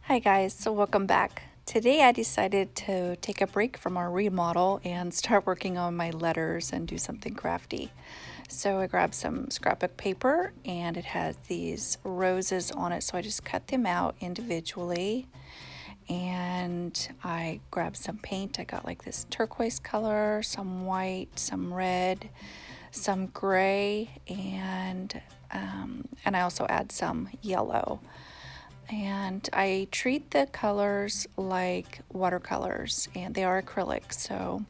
Hi guys, so welcome back. Today I decided to take a break from our remodel and start working on my letters and do something crafty. So I grabbed some scrapbook paper and it has these roses on it, so I just cut them out individually. And I grabbed some paint. I got like this turquoise color, some white, some red, some gray, and I also add some yellow. And I treat the colors like watercolors, and they are acrylic, so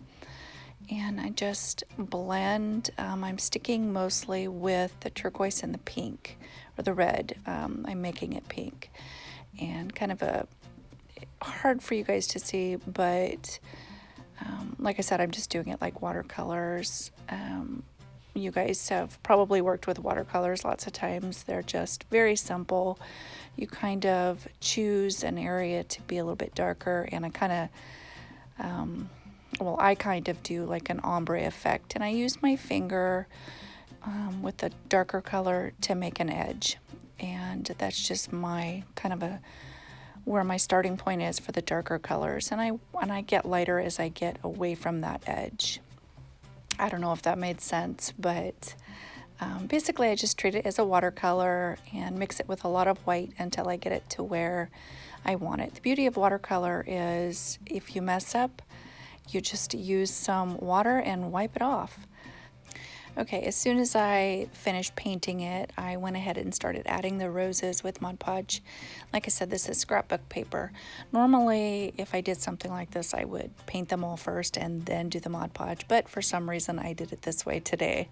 and I just blend. I'm sticking mostly with the turquoise and the pink, or the red. I'm making it pink, and kind of a hard for you guys to see, but like I said, I'm just doing it like watercolors. You guys have probably worked with watercolors lots of times. They're just very simple. You kind of choose an area to be a little bit darker, and I kind of do like an ombre effect, and I use my finger with a darker color to make an edge, and that's just my kind of where my starting point is for the darker colors, and I get lighter as I get away from that edge. I don't know if that made sense, but basically I just treat it as a watercolor and mix it with a lot of white until I get it to where I want it. The beauty of watercolor is if you mess up, you just use some water and wipe it off. Okay, as soon as I finished painting it, I went ahead and started adding the roses with Mod Podge. Like I said, this is scrapbook paper. Normally, if I did something like this, I would paint them all first and then do the Mod Podge, but for some reason I did it this way today.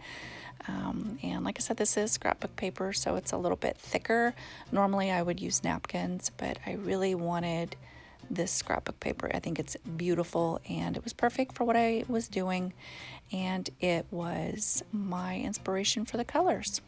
And like I said, this is scrapbook paper, so it's a little bit thicker. Normally I would use napkins, but I really wanted this scrapbook paper. I think it's beautiful, and it was perfect for what I was doing, and it was my inspiration for the colors.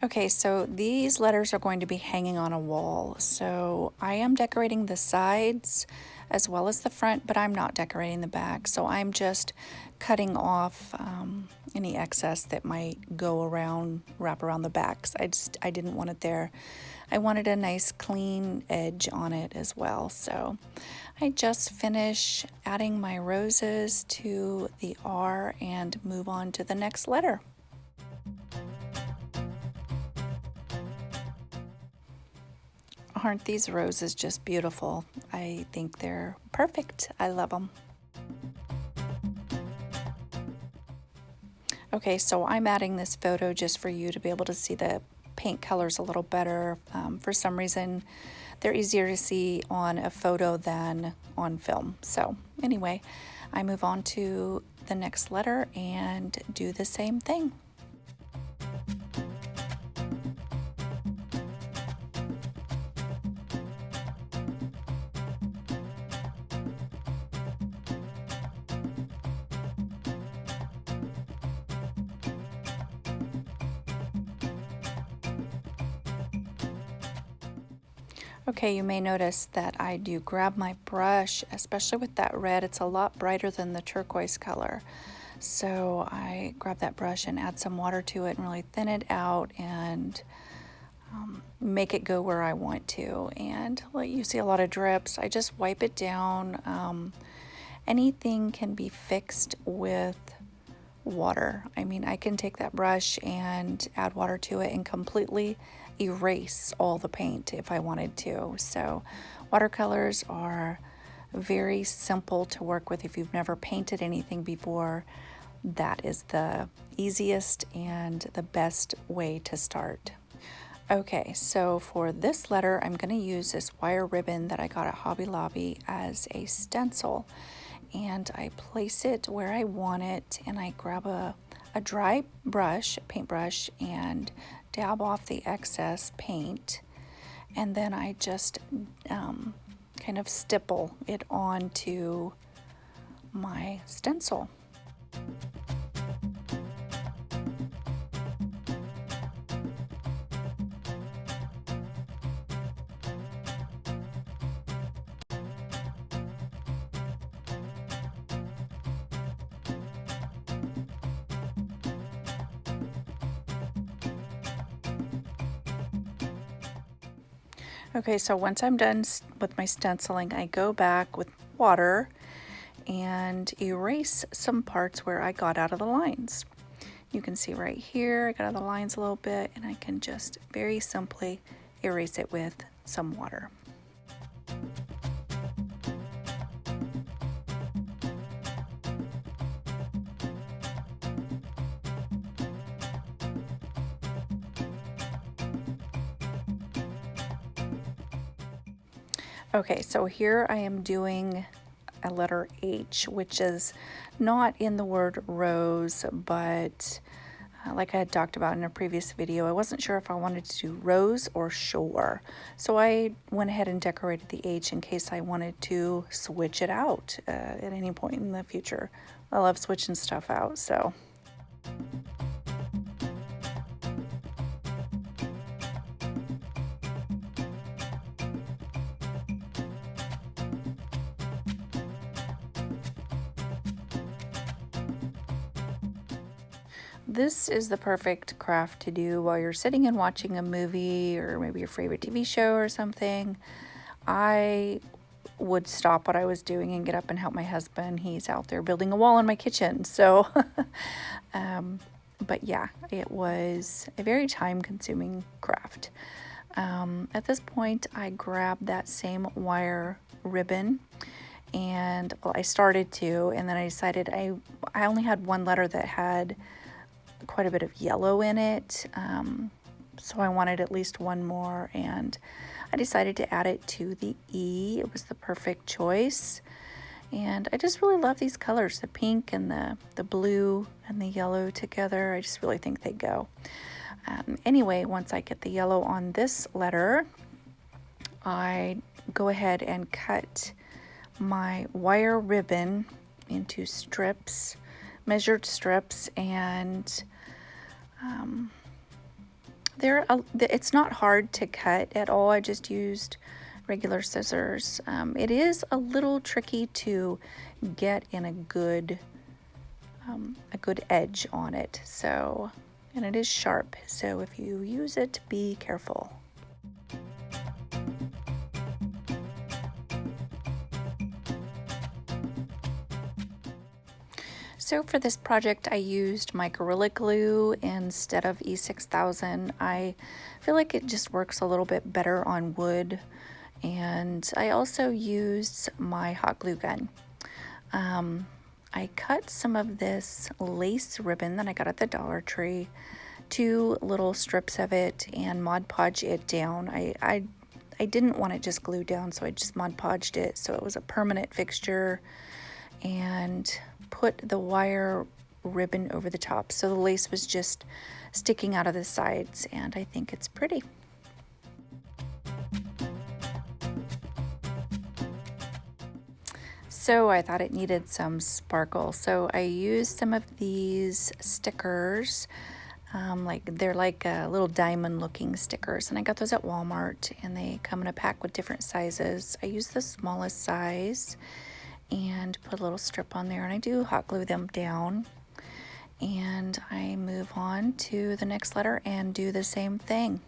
Okay, so these letters are going to be hanging on a wall. So I am decorating the sides as well as the front, but I'm not decorating the back. So I'm just cutting off any excess that might wrap around the backs. I didn't want it there. I wanted a nice clean edge on it as well. So I just finish adding my roses to the R and move on to the next letter. Aren't these roses just beautiful? I think they're perfect. I love them. Okay, so I'm adding this photo just for you to be able to see the paint colors a little better. For some reason, they're easier to see on a photo than on film. So anyway, I move on to the next letter and do the same thing. Okay, you may notice that I do grab my brush, especially with that red. It's a lot brighter than the turquoise color. So I grab that brush and add some water to it and really thin it out and make it go where I want to. And you see a lot of drips. I just wipe it down. Anything can be fixed with water. I mean, I can take that brush and add water to it and completely erase all the paint if I wanted to. So watercolors are very simple to work with. If you've never painted anything before, that is the easiest and the best way to start. Okay, so for this letter, I'm going to use this wire ribbon that I got at Hobby Lobby as a stencil. And I place it where I want it, and I grab a dry brush, paintbrush, and dab off the excess paint. And then I just kind of stipple it onto my stencil. Okay, so once I'm done with my stenciling, I go back with water and erase some parts where I got out of the lines. You can see right here, I got out of the lines a little bit, and I can just very simply erase it with some water. Okay, so here I am doing a letter H, which is not in the word rose, but like I had talked about in a previous video, I wasn't sure if I wanted to do rose or shore. So I went ahead and decorated the H in case I wanted to switch it out at any point in the future. I love switching stuff out, so. This is the perfect craft to do while you're sitting and watching a movie or maybe your favorite TV show or something. I would stop what I was doing and get up and help my husband. He's out there building a wall in my kitchen. So, but yeah, it was a very time-consuming craft. At this point, I grabbed that same wire ribbon and, well, I started to, and then I decided I only had one letter that had quite a bit of yellow in it, so I wanted at least one more, and I decided to add it to the E. It was the perfect choice, and I just really love these colors, the pink and the blue and the yellow together. I just really think they go. Anyway, once I get the yellow on this letter, I go ahead and cut my wire ribbon into strips, measured strips, and it's not hard to cut at all. I just used regular scissors. It is a little tricky to get in a good edge on it. So, and it is sharp. So if you use it, be careful. So for this project, I used my Gorilla Glue instead of E6000. I feel like it just works a little bit better on wood. And I also used my hot glue gun. I cut some of this lace ribbon that I got at the Dollar Tree, 2 little strips of it, and Mod Podge it down. I didn't want it just glued down, so I just Mod Podged it so it was a permanent fixture, and put the wire ribbon over the top. So the lace was just sticking out of the sides, and I think it's pretty. So I thought it needed some sparkle. So I used some of these stickers, they're like little diamond looking stickers, and I got those at Walmart, and they come in a pack with different sizes. I used the smallest size and put a little strip on there, and I do hot glue them down, and I move on to the next letter and do the same thing.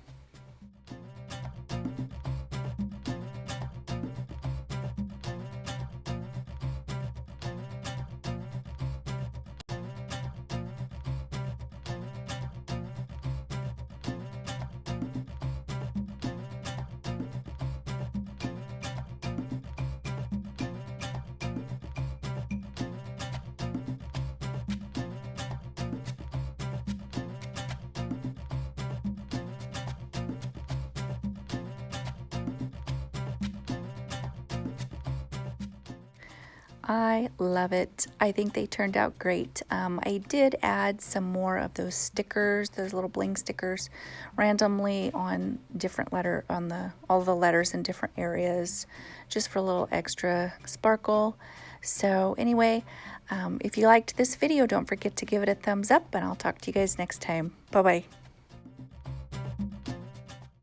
I love it. I think they turned out great. I did add some more of those stickers, those little bling stickers, randomly on all the letters in different areas, just for a little extra sparkle. So anyway, if you liked this video, don't forget to give it a thumbs up, and I'll talk to you guys next time. Bye-bye.